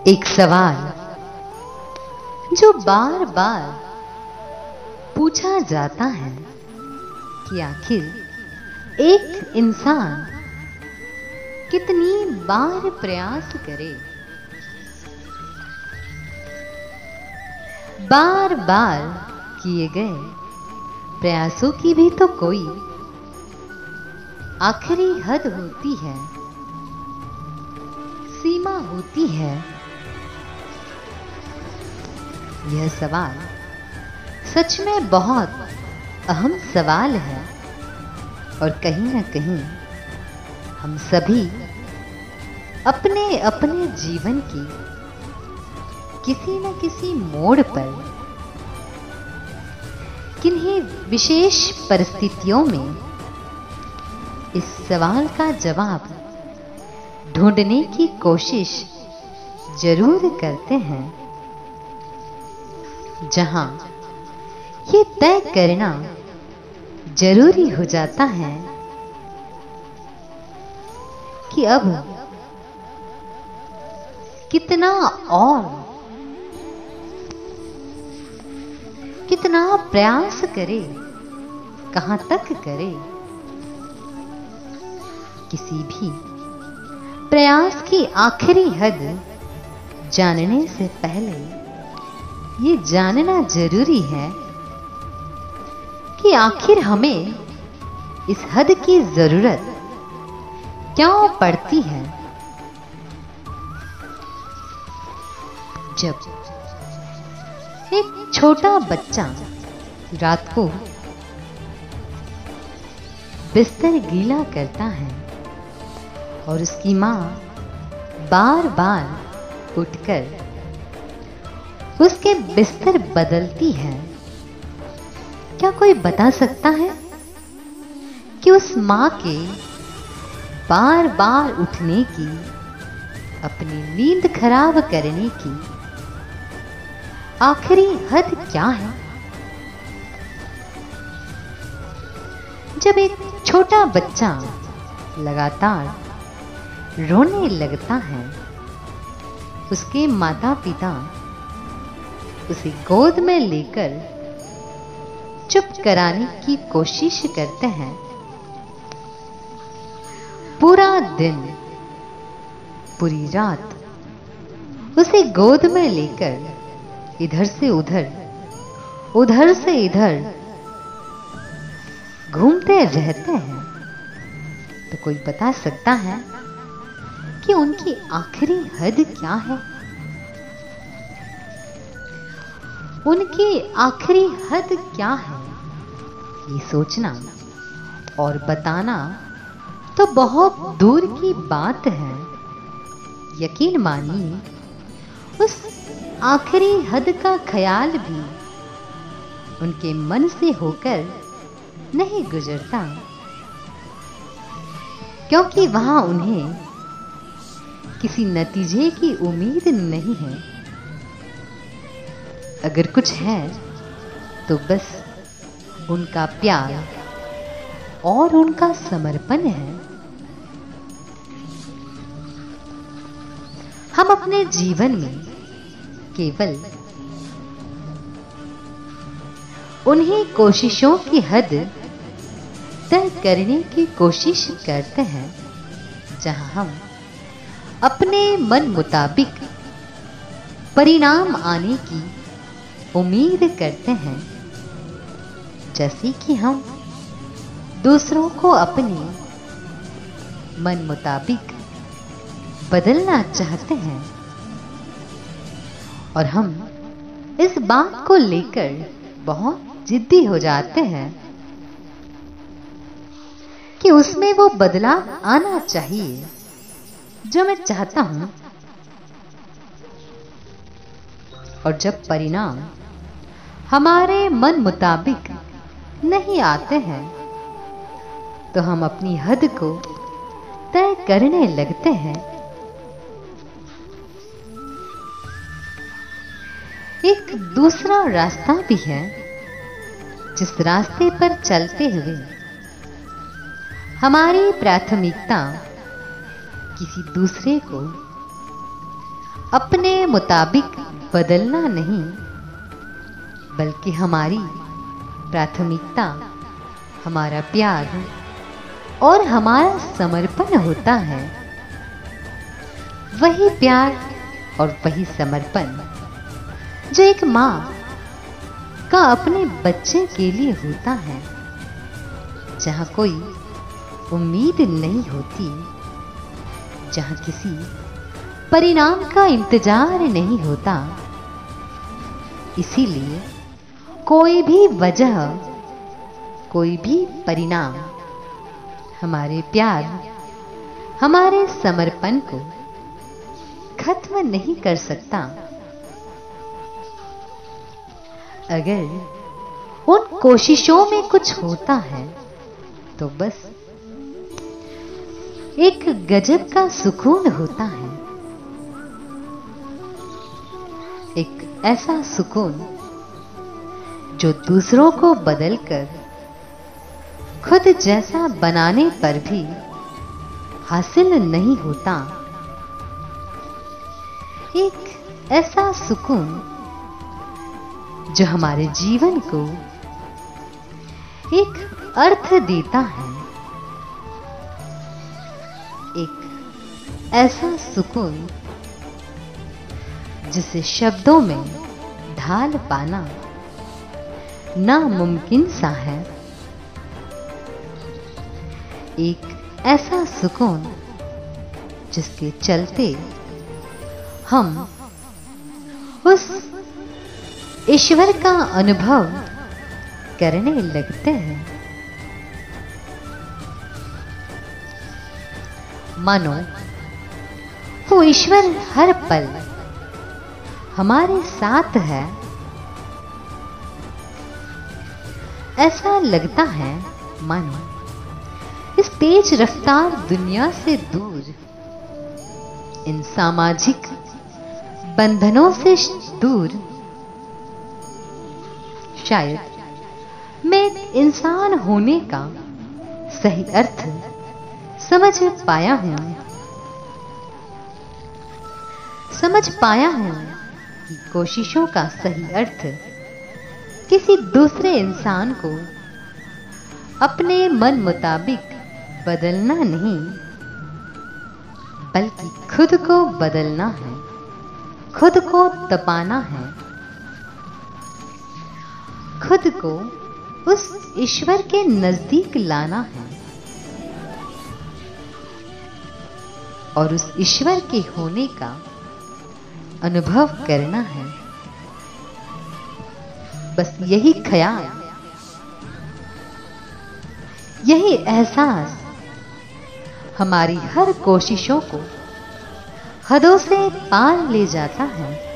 एक सवाल जो बार बार पूछा जाता है कि आखिर एक इंसान कितनी बार प्रयास करे, बार बार किए गए प्रयासों की भी तो कोई आखिरी हद होती है, सीमा होती है। यह सवाल सच में बहुत अहम सवाल है और कहीं ना कहीं हम सभी अपने अपने जीवन की किसी न किसी मोड़ पर किन्हीं विशेष परिस्थितियों में इस सवाल का जवाब ढूंढने की कोशिश जरूर करते हैं, जहां ये तय करना जरूरी हो जाता है कि अब कितना और कितना प्रयास करे, कहां तक करे। किसी भी प्रयास की आखिरी हद जानने से पहले ये जानना जरूरी है कि आखिर हमें इस हद की जरूरत क्यों पड़ती है। जब एक छोटा बच्चा रात को बिस्तर गीला करता है और उसकी मां बार बार उठकर उसके बिस्तर बदलती है, क्या कोई बता सकता है कि उस मां के बार बार उठने की, अपनी नींद खराब करने की आखिरी हद क्या है? जब एक छोटा बच्चा लगातार रोने लगता है, उसके माता पिता उसे गोद में लेकर चुप कराने की कोशिश करते हैं। पूरा दिन, पूरी रात उसे गोद में लेकर इधर से उधर, उधर से इधर घूमते रहते हैं। तो कोई बता सकता है कि उनकी आखिरी हद क्या है? उनकी आखिरी हद क्या है? ये सोचना और बताना तो बहुत दूर की बात है। यकीन मानिए, उस आखिरी हद का ख्याल भी उनके मन से होकर नहीं गुजरता, क्योंकि वहां उन्हें किसी नतीजे की उम्मीद नहीं है। अगर कुछ है तो बस उनका प्यार और उनका समर्पण है। हम अपने जीवन में केवल उन्हीं कोशिशों की हद तय करने की कोशिश करते हैं जहां हम अपने मन मुताबिक परिणाम आने की उम्मीद करते हैं। जैसे कि हम दूसरों को अपने मन मुताबिक बदलना चाहते हैं और हम इस बात को लेकर बहुत जिद्दी हो जाते हैं कि उसमें वो बदलाव आना चाहिए जो मैं चाहता हूं। और जब परिणाम हमारे मन मुताबिक नहीं आते हैं तो हम अपनी हद को तय करने लगते हैं। एक दूसरा रास्ता भी है जिस रास्ते पर चलते हुए हमारी प्राथमिकता किसी दूसरे को अपने मुताबिक बदलना नहीं, बल्कि हमारी प्राथमिकता हमारा प्यार और हमारा समर्पण होता है। वही प्यार और वही समर्पण जो एक माँ का अपने बच्चे के लिए होता है, जहाँ कोई उम्मीद नहीं होती, जहाँ किसी परिणाम का इंतजार नहीं होता। इसीलिए कोई भी वजह, कोई भी परिणाम हमारे प्यार, हमारे समर्पण को खत्म नहीं कर सकता। अगर उन कोशिशों में कुछ होता है तो बस एक गजब का सुकून होता है। एक ऐसा सुकून जो दूसरों को बदलकर खुद जैसा बनाने पर भी हासिल नहीं होता। एक ऐसा सुकून जो हमारे जीवन को एक अर्थ देता है। एक ऐसा सुकून जिसे शब्दों में ढाल पाना नामुमकिन सा है। एक ऐसा सुकून जिसके चलते हम उस ईश्वर का अनुभव करने लगते हैं। मानो वो ईश्वर हर पल हमारे साथ है। ऐसा लगता है मानो इस तेज रफ्तार दुनिया से दूर, इन सामाजिक बंधनों से दूर, शायद मैं इंसान होने का सही अर्थ समझ पाया हूं। समझ पाया हूं कि कोशिशों का सही अर्थ किसी दूसरे इंसान को अपने मन मुताबिक बदलना नहीं, बल्कि खुद को बदलना है, खुद को तपाना है, खुद को उस ईश्वर के नजदीक लाना है और उस ईश्वर के होने का अनुभव करना है। बस यही ख्याल, यही एहसास हमारी हर कोशिशों को हदों से पार ले जाता है।